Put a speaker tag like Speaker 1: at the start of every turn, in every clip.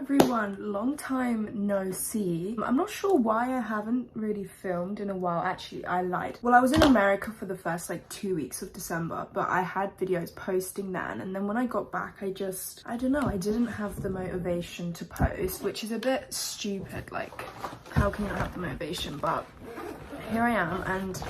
Speaker 1: everyone, long time no see. I'm not sure why I haven't really filmed in a while. Actually, I lied. Well, I was in America for the first like 2 weeks of December, but I had videos posting then, and then when I got back I don't know, I didn't have the motivation to post, which is a bit stupid. Like, how can you not have the motivation? But here I am, and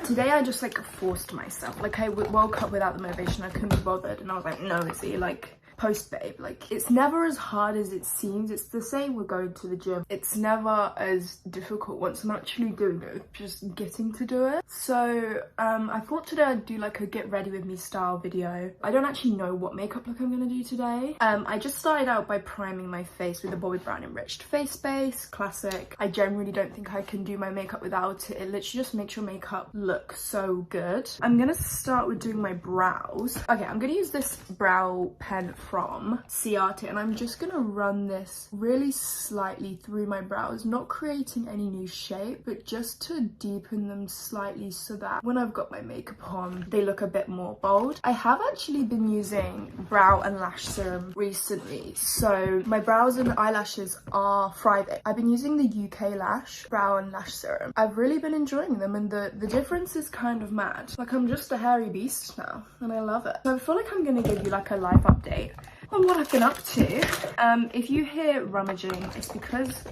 Speaker 1: today I just like forced myself. Like, I woke up without the motivation, I couldn't be bothered, and I was like, no, Izzy, like, post, babe. Like, it's never as hard as it seems. It's the same with going to the gym. It's never as difficult once I'm actually doing it, just getting to do it. So I thought today I'd do like a get ready with me style video. I don't actually know what makeup look I'm gonna do today. I just started out by priming my face with the Bobbi Brown Enriched Face Base, classic. I generally don't think I can do my makeup without it. It literally just makes your makeup look so good. I'm gonna start with doing my brows. Okay, I'm gonna use this brow pen from Ciate, and I'm just gonna run this really slightly through my brows, not creating any new shape, but just to deepen them slightly so that when I've got my makeup on, they look a bit more bold. I have actually been using brow and lash serum recently, so my brows and eyelashes are thriving. I've been using the UK Lash brow and lash serum. I've really been enjoying them, and the difference is kind of mad. Like, I'm just a hairy beast now, and I love it. So I feel like I'm gonna give you like a life update on what I've been up to. If you hear rummaging, it's because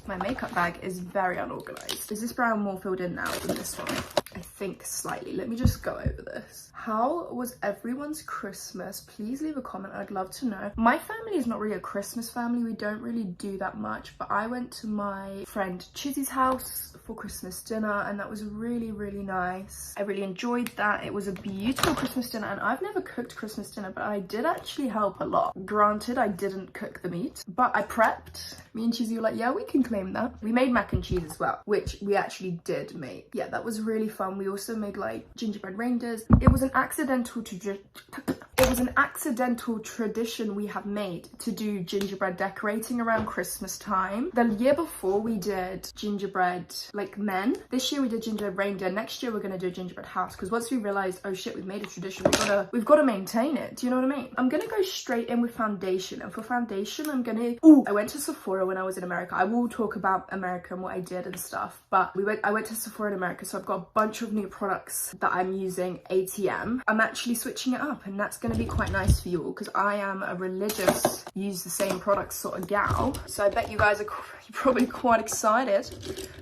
Speaker 1: my makeup bag is very unorganized. Is this brow more filled in now than this one? I think slightly. Let me just go over this. How was everyone's Christmas? Please leave a comment, I'd love to know. My family is not really a Christmas family. We don't really do that much, but I went to my friend Chizzy's house for Christmas dinner, and that was really, really nice. I really enjoyed that. It was a beautiful Christmas dinner, and I've never cooked Christmas dinner, but I did actually help a lot. Granted, I didn't cook the meat, but I prepped. Me and Chizzy were like, yeah, we can claim that. We made mac and cheese as well, which we actually did make. Yeah, that was really fun. We also made like gingerbread reindeers. It was an accidental tradition we have made to do gingerbread decorating around Christmas time. The year before we did gingerbread like men. This year we did gingerbread reindeer. Next year we're gonna do a gingerbread house, because once we realized, oh shit, we've made a tradition, we've got to maintain it. Do you know what I mean? I'm gonna go straight in with foundation, and for foundation I'm gonna I went to Sephora when I was in America. I will talk about America and what I did and stuff, but I went to Sephora in America, so I've got a bunch of new products that I'm using ATM. I'm actually switching it up, and that's going to be quite nice for you all, because I am a religious use the same products sort of gal, so I bet you guys are probably quite excited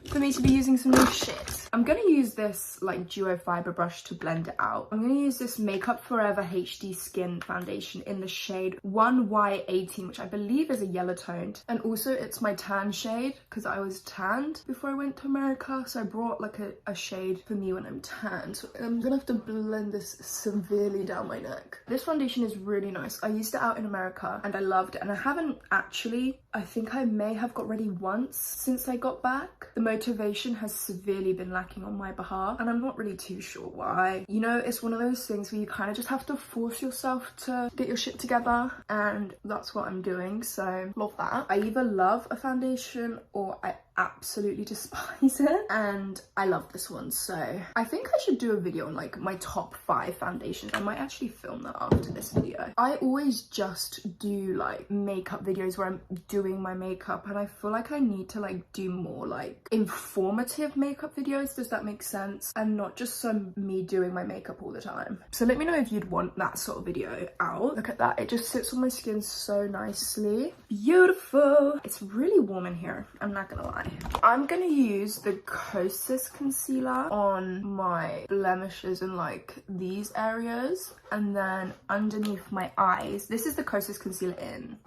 Speaker 1: for me to be using some new shit. I'm going to use this like duo fiber brush to blend it out. I'm going to use this Makeup Forever HD Skin foundation in the shade 1Y18, which I believe is a yellow toned, and also it's my tan shade because I was tanned before I went to America, so I brought like a shade for me when I'm tan. So I'm gonna have to blend this severely down my neck. This foundation is really nice. I used it out in America and I loved it, and I haven't actually, I think I may have got ready once since I got back. The motivation has severely been lacking on my behalf, and I'm not really too sure why. You know, it's one of those things where you kind of just have to force yourself to get your shit together, and that's what I'm doing, so love that. I either love a foundation or I absolutely despise it, and I love this one, so I think I should do a video on like my top 5 foundations. I might actually film that after this video. I always just do like makeup videos where I'm doing my makeup, and I feel like I need to like do more like informative makeup videos. Does that make sense? And not just me doing my makeup all the time. So let me know if you'd want that sort of video out. Look at that, it just sits on my skin so nicely. Beautiful. It's really warm in here, I'm not gonna lie. I'm gonna use the Kosas concealer on my blemishes and like these areas, and then underneath my eyes. This is the Kosas concealer in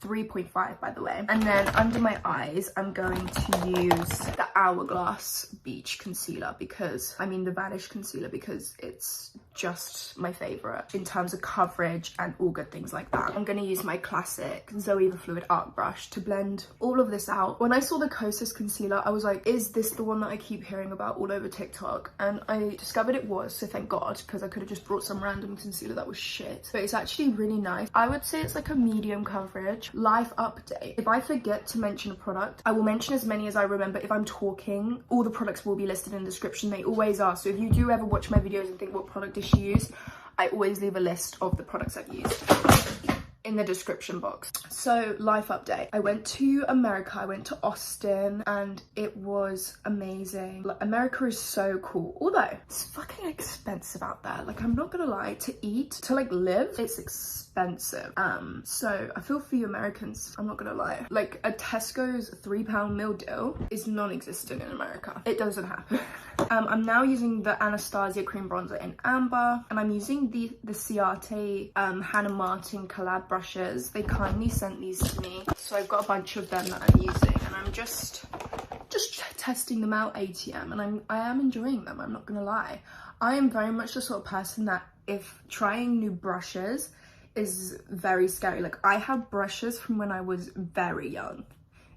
Speaker 1: 3.5, by the way. And then under my eyes, I'm going to use the Hourglass Beach concealer, because the Vanish concealer, because it's just my favorite in terms of coverage and all good things like that. I'm gonna use my classic Zoeva Fluid Art brush to blend all of this out. When I saw the Kosas concealer, I was like, is this the one that I keep hearing about all over TikTok? And I discovered it was, so thank God, because I could have just brought some random concealer that was shit. But it's actually really nice. I would say it's like a medium coverage. Life update. If I forget to mention a product, I will mention as many as I remember. If I'm talking, all the products will be listed in the description. They always are. So if you do ever watch my videos and think, what product did she use? I always leave a list of the products I've used. in the description box. So life update, I went to America, I went to Austin, and it was amazing. Like, America is so cool, although it's fucking expensive out there. Like, I'm not gonna lie, to eat, to like live, it's expensive. So I feel for you Americans, I'm not gonna lie. Like, a Tesco's £3 meal deal is non-existent in America. It doesn't happen. I'm now using the Anastasia cream bronzer in amber, and I'm using the Ciate Hannah Martin collab brushes. They kindly sent these to me, so I've got a bunch of them that I'm using, and I'm just testing them out ATM, and I am enjoying them, I'm not gonna lie. I am very much the sort of person that if trying new brushes is very scary. Like, I have brushes from when I was very young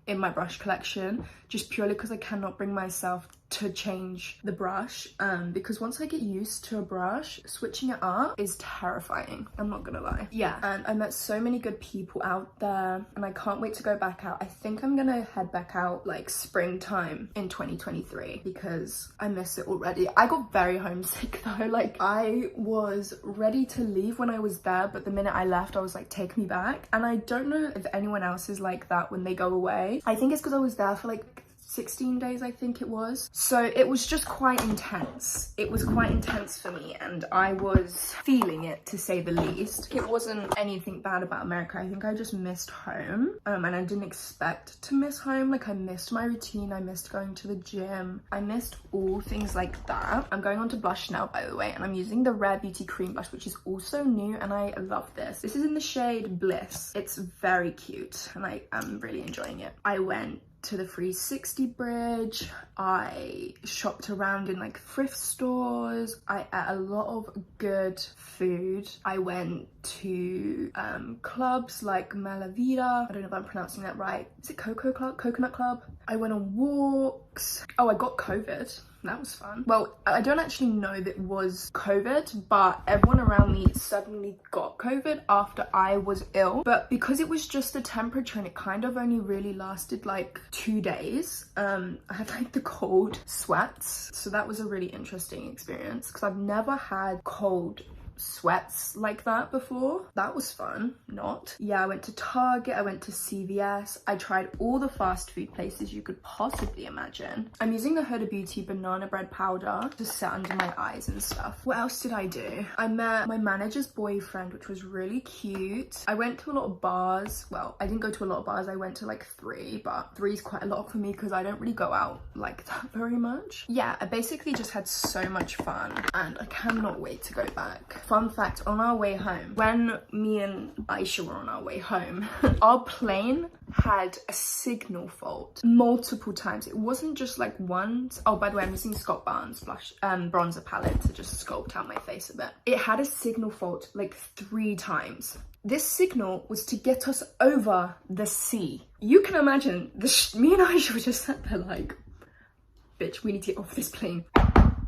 Speaker 1: in my brush collection, just purely because I cannot bring myself to change the brush, because once I get used to a brush, switching it up is terrifying, I'm not gonna lie. Yeah, and I met so many good people out there, and I can't wait to go back out. I think I'm gonna head back out like springtime in 2023 because I miss it already. I got very homesick though. Like, I was ready to leave when I was there, but the minute I left I was like, take me back. And I don't know if anyone else is like that when they go away. I think it's because I was there for like 16 days, I think it was. So it was just quite intense. It was quite intense for me, and I was feeling it, to say the least. It wasn't anything bad about America. I think I just missed home, and I didn't expect to miss home. Like, I missed my routine, I missed going to the gym, I missed all things like that. I'm going on to blush now, by the way, and I'm using the Rare Beauty cream blush, which is also new, and I love this. This is in the shade Bliss. It's very cute, and I am really enjoying it. I went to the 360 bridge, I shopped around in like thrift stores, I ate a lot of good food, I went to clubs like Mala Vida, I don't know if I'm pronouncing that right, is it Coconut Club? I went on walks. Oh, I got COVID. That was fun. Well, I don't actually know that it was COVID, but everyone around me suddenly got COVID after I was ill. But because it was just the temperature and it kind of only really lasted like 2 days, I had like the cold sweats. So that was a really interesting experience because I've never had cold sweats like that before. That was fun. Not. Yeah, I went to Target, I went to CVS, I tried all the fast food places you could possibly imagine. I'm using the Huda Beauty banana bread powder to set under my eyes and stuff. What else did I do? I met my manager's boyfriend, which was really cute. I went to a lot of bars. Well, I didn't go to a lot of bars, I went to like 3, but 3 is quite a lot for me because I don't really go out like that very much. Yeah, I basically just had so much fun, and I cannot wait to go back. Fun fact, on our way home, when me and Aisha were on our way home, our plane had a signal fault multiple times. It wasn't just like once. Oh, by the way, I'm using Scott Barnes bronzer palette to just sculpt out my face a bit. It had a signal fault like 3 times. This signal was to get us over the sea. You can imagine, me and Aisha were just sat there like, bitch, we need to get off this plane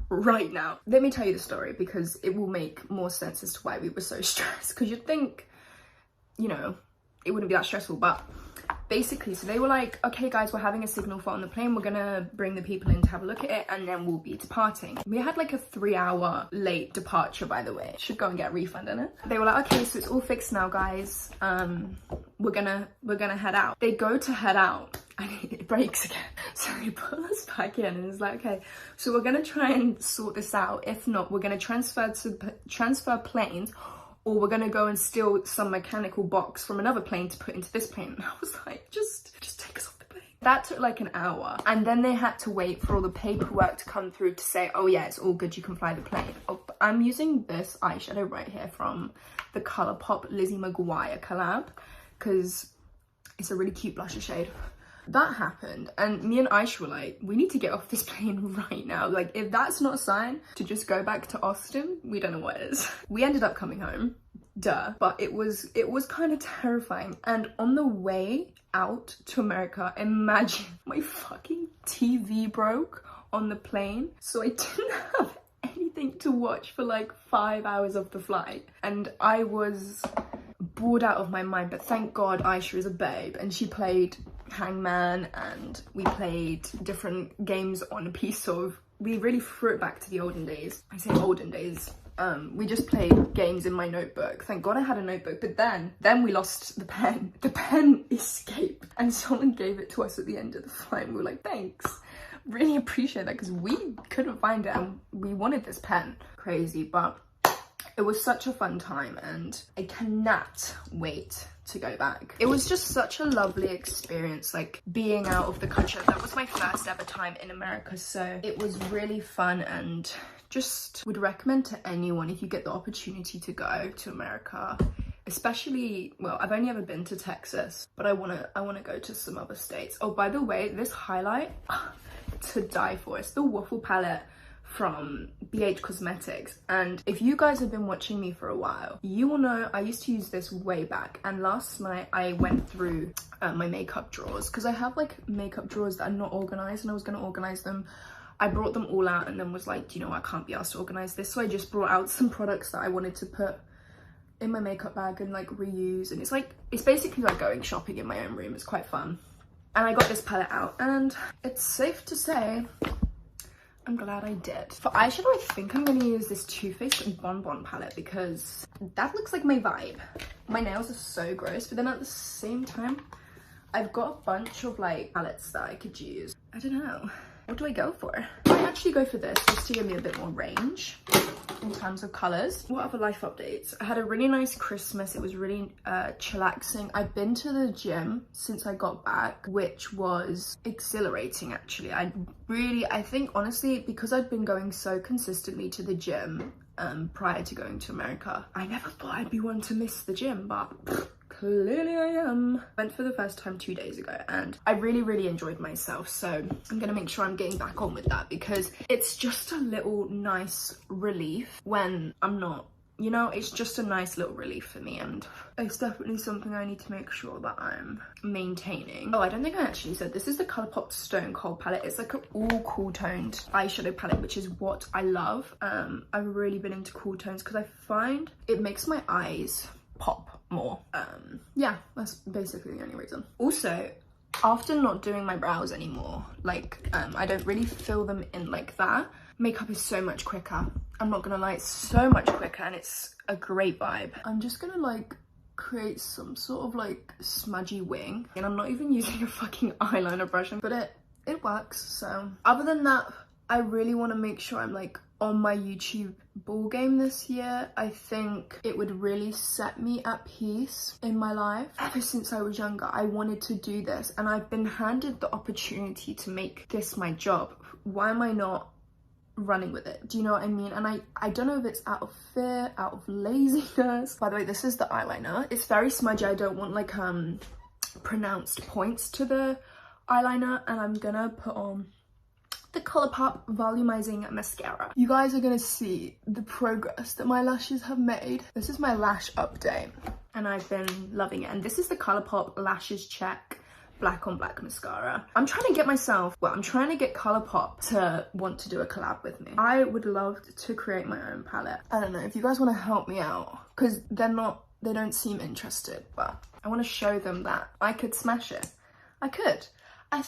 Speaker 1: right now. Let me tell you the story because it will make more sense as to why we were so stressed, because you'd think, you know, it wouldn't be that stressful, but basically, so they were like, okay guys, we're having a signal fault on the plane, we're gonna bring the people in to have a look at it and then we'll be departing. We had like a 3-hour late departure, by the way. Should go and get a refund in it. They were like, okay, so it's all fixed now guys, we're gonna head out. They go to head out and it breaks again. So they put us back in and it's like, okay, so we're gonna try and sort this out. If not, we're gonna transfer planes, or we're gonna go and steal some mechanical box from another plane to put into this plane. And I was like, just take us off the plane. That took like an hour. And then they had to wait for all the paperwork to come through to say, oh yeah, it's all good, you can fly the plane. Oh, I'm using this eyeshadow right here from the Colourpop Lizzie McGuire collab, because it's a really cute blusher shade. That happened, and me and Aisha were like, we need to get off this plane right now. Like, if that's not a sign to just go back to Austin, we don't know what is. We ended up coming home, duh, but it was kind of terrifying. And on the way out to America, imagine my fucking TV broke on the plane, so I didn't have anything to watch for like 5 hours of the flight, and I was bored out of my mind. But thank God Aisha is a babe, and she played Hangman and we played different games on a piece of, we really threw it back to the olden days. I say olden days, we just played games in my notebook. Thank God I had a notebook, but then we lost the pen. The pen escaped and someone gave it to us at the end of the flight and we were like, thanks. Really appreciate that because we couldn't find it and we wanted this pen. Crazy, but it was such a fun time and I cannot wait to go back. It was just such a lovely experience, like being out of the country. That was my first ever time in America, so it was really fun and just would recommend to anyone if you get the opportunity to go to America. Especially, well, I've only ever been to Texas, but I wanna go to some other states. Oh, by the way, this highlight to die for. It's the waffle palette from BH Cosmetics, and if you guys have been watching me for a while, you will know I used to use this way back. And last night I went through my makeup drawers because I have like makeup drawers that are not organized and I was going to organize them. I brought them all out and then was like, you know, I can't be asked to organize this, so I just brought out some products that I wanted to put in my makeup bag and like reuse. And it's basically like going shopping in my own room. It's quite fun. And I got this palette out and it's safe to say I'm glad I did. For eyeshadow, I think I'm gonna use this Too Faced Bon Bon palette because that looks like my vibe. My nails are so gross, but then at the same time, I've got a bunch of like palettes that I could use. I don't know. What do I go for? I actually go for this just to give me a bit more range in terms of colors. What other life updates? I had a really nice Christmas. It was really chillaxing. I've been to the gym since I got back, which was exhilarating actually. I think honestly, because I'd been going so consistently to the gym prior to going to America, I never thought I'd be one to miss the gym, but clearly I am. Went for the first time 2 days ago and I really enjoyed myself, so I'm gonna make sure I'm getting back on with that because it's just a little nice relief when I'm not, you know, it's just a nice little relief for me, and it's definitely something I need to make sure that I'm maintaining. Oh, I don't think I actually said this is the Colourpop Stone Cold palette. It's like an all cool toned eyeshadow palette, which is what I love. I've really been into cool tones because I find it makes my eyes pop more. Yeah, that's basically the only reason. Also, after not doing my brows anymore, like I don't really fill them in like that, makeup is so much quicker. I'm not gonna lie, it's so much quicker and it's a great vibe. I'm just gonna like create some sort of like smudgy wing, and I'm not even using a fucking eyeliner brush, but it works. So other than that, I really want to make sure I'm like on my YouTube ball game this year. I think it would really set me at peace in my life. Ever since I was younger, I wanted to do this and I've been handed the opportunity to make this my job. Why am I not running with it? Do you know what I mean? And I don't know if it's out of fear, out of laziness. By the way, this is the eyeliner. It's very smudgy. I don't want like pronounced points to the eyeliner, and I'm gonna put on the Colourpop Volumizing Mascara. You guys are gonna see the progress that my lashes have made. This is my lash update and I've been loving it. And this is the Colourpop Lashes Check Black on Black Mascara. I'm trying to get Colourpop to want to do a collab with me. I would love to create my own palette. I don't know if you guys want to help me out, because they don't seem interested, but I want to show them that I could smash it. I could. I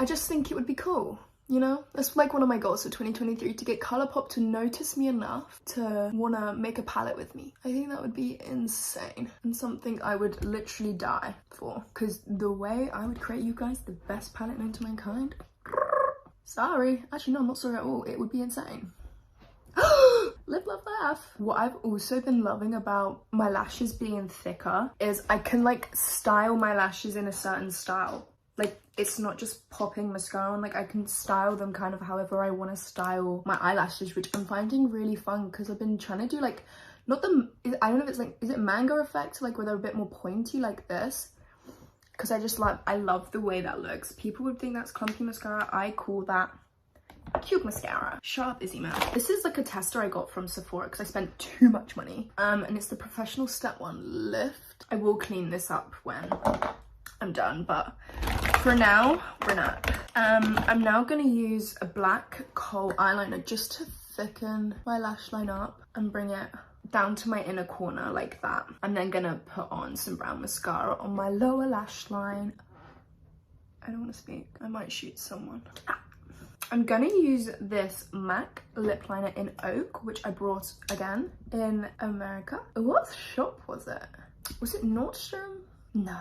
Speaker 1: just think it would be cool. You know, that's like one of my goals for 2023, to get Colourpop to notice me enough to want to make a palette with me. I think that would be insane and something I would literally die for, because the way I would create you guys the best palette known to mankind, sorry, actually no, I'm not sorry at all, it would be insane. Live, love, laugh. What I've also been loving about my lashes being thicker is I can like style my lashes in a certain style. Like, it's not just popping mascara on, like I can style them kind of however I want to style my eyelashes, which I'm finding really fun because I've been trying to do like, I don't know if it's like, is it mango effect, like where they're a bit more pointy like this, because I love the way that looks. People would think that's clumpy mascara. I call that cute mascara. Shut up, Izzy man. This is like a tester I got from Sephora because I spent too much money, and it's the Professional Step 1 Lift. I will clean this up when I'm done, but for now we're not. I'm now gonna use a black kohl eyeliner just to thicken my lash line up and bring it down to my inner corner like that. I'm then gonna put on some brown mascara on my lower lash line. I don't want to speak, I might shoot someone. I'm gonna use this MAC lip liner in Oak, which I brought again in America. What shop was it? Was it Nordstrom? No.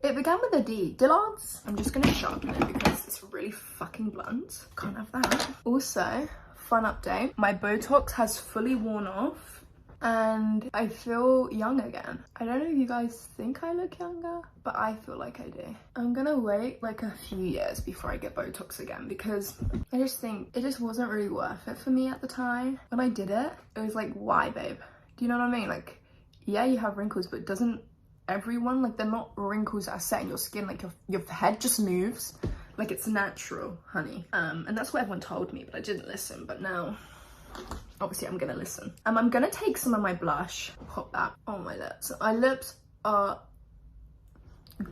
Speaker 1: It began with a D. Dillard's? I'm just gonna sharpen it because it's really fucking blunt. Can't have that. Also, fun update. My Botox has fully worn off and I feel young again. I don't know if you guys think I look younger, but I feel like I do. I'm gonna wait like a few years before I get Botox again because I just think it just wasn't really worth it for me at the time. When I did it, it was like, why, babe? Do you know what I mean? Like, yeah, you have wrinkles, but doesn't everyone? Like, they're not wrinkles that are set in your skin. Like, your head just moves. Like, it's natural, honey. And that's what everyone told me, but I didn't listen. But now, obviously, I'm gonna listen. I'm gonna take some of my blush, pop that on my lips. My lips are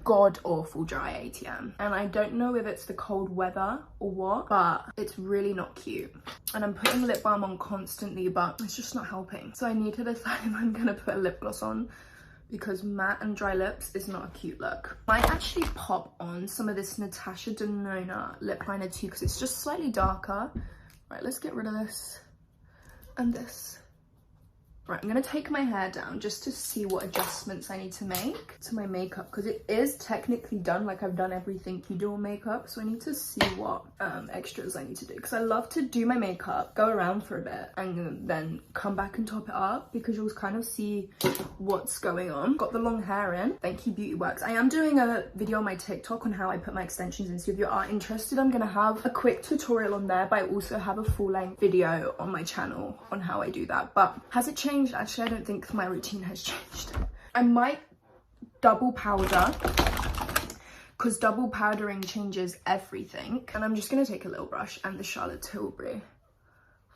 Speaker 1: god awful dry ATM, and I don't know if it's the cold weather or what, but it's really not cute. And I'm putting lip balm on constantly, but it's just not helping. So I need to decide if I'm gonna put a lip gloss on, because matte and dry lips is not a cute look. I might actually pop on some of this Natasha Denona lip liner too, because it's just slightly darker. Right, let's get rid of this and this. Right, I'm gonna take my hair down just to see what adjustments I need to make to my makeup, because it is technically done. Like, I've done everything you do on makeup, so I need to see what extras I need to do, because I love to do my makeup, go around for a bit, and then come back and top it up, because you'll kind of see what's going on. Got the long hair in. Thank you, Beauty Works. I am doing a video on my TikTok on how I put my extensions in, so if you are interested, I'm gonna have a quick tutorial on there, but I also have a full-length video on my channel on how I do that. But has it changed? Actually, I don't think my routine has changed. I might double powder, because double powdering changes everything. And I'm just gonna take a little brush and the Charlotte Tilbury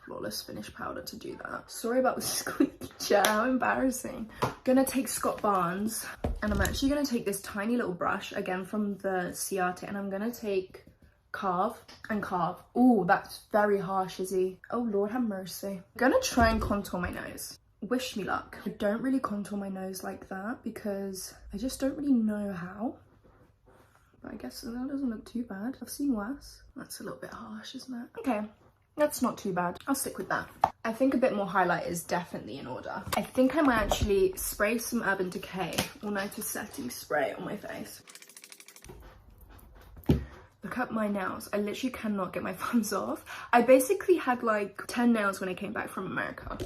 Speaker 1: Flawless Finish powder to do that. Sorry about the squeaky chair, how embarrassing. Gonna take Scott Barnes, and I'm actually gonna take this tiny little brush again from the Ciate, and I'm gonna take Carve and Carve. Oh, that's very harsh, Izzy. Oh Lord have mercy. I'm gonna try and contour my nose. Wish me luck. I don't really contour my nose like that because I just don't really know how. But I guess that doesn't look too bad. I've seen worse. That's a little bit harsh, isn't it? Okay, that's not too bad. I'll stick with that. I think a bit more highlight is definitely in order. I think I might actually spray some Urban Decay All-Nighter Setting Spray on my face. Look at my nails. I literally cannot get my thumbs off. I basically had like 10 nails when I came back from America.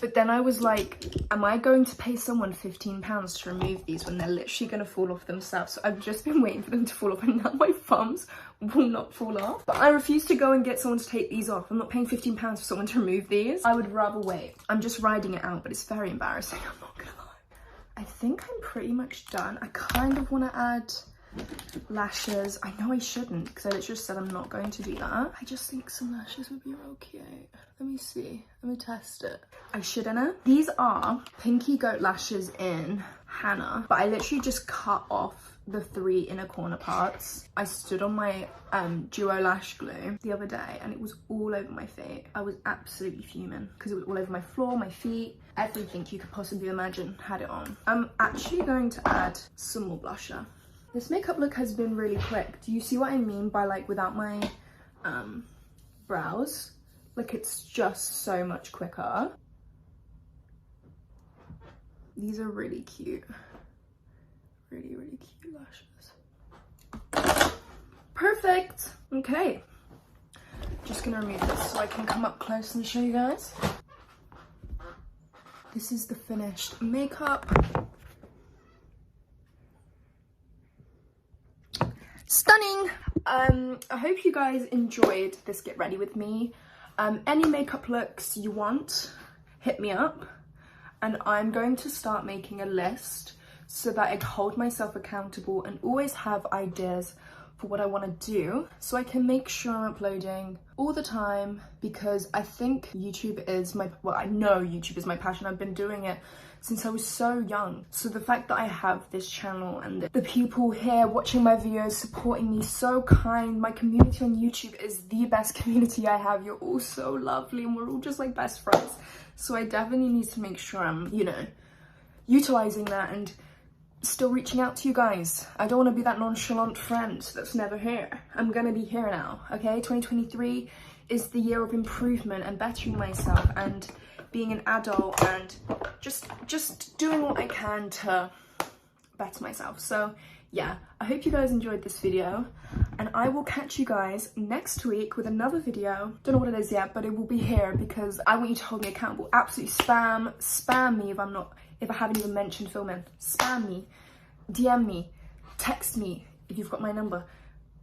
Speaker 1: But then I was like, am I going to pay someone £15 to remove these when they're literally going to fall off themselves? So I've just been waiting for them to fall off, and now my thumbs will not fall off. But I refuse to go and get someone to take these off. I'm not paying £15 for someone to remove these. I would rather wait. I'm just riding it out, but it's very embarrassing. I'm not gonna lie. I think I'm pretty much done. I kind of want to add lashes. I know I shouldn't, because I just said I'm not going to do that. I just think some lashes would be real cute. Let me see. Let me test it. I shouldn't. These are Pinky Goat lashes in Hannah, but I literally just cut off the 3 inner corner parts. I stood on my Duo lash glue the other day and it was all over my feet. I was absolutely fuming because it was all over my floor, my feet, everything you could possibly imagine had it on. I'm actually going to add some more blusher. This makeup look has been really quick. Do you see what I mean by like without my brows? Like, it's just so much quicker. These are really cute. Really, really cute lashes. Perfect. Okay. Just gonna remove this so I can come up close and show you guys. This is the finished makeup. Stunning. I hope you guys enjoyed this get ready with me. Any makeup looks you want, hit me up, and I'm going to start making a list so that I hold myself accountable and always have ideas for what I want to do, so I can make sure I'm uploading all the time, because I think YouTube is my, well, I know YouTube is my passion. I've been doing it since I was so young. So the fact that I have this channel and the people here watching my videos, supporting me, so kind. My community on YouTube is the best community I have. You're all so lovely and we're all just like best friends. So I definitely need to make sure I'm, you know, utilizing that and still reaching out to you guys. I don't want to be that nonchalant friend that's never here. I'm gonna be here now, okay? 2023 is the year of improvement and bettering myself and being an adult and just doing what I can to better myself. So yeah, I hope you guys enjoyed this video, and I will catch you guys next week with another video. Don't know what it is yet, but it will be here because I want you to hold me accountable. Absolutely spam me if I haven't even mentioned filming. Spam me, DM me, text me if you've got my number,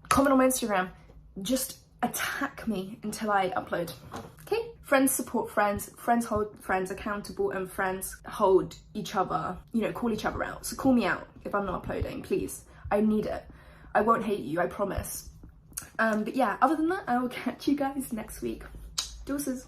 Speaker 1: comment on my Instagram, just attack me until I upload. Okay? Friends support friends, friends hold friends accountable, and friends hold each other, you know, call each other out. So call me out if I'm not uploading, please. I need it. I won't hate you, I promise. But yeah, other than that, I will catch you guys next week. Deuces.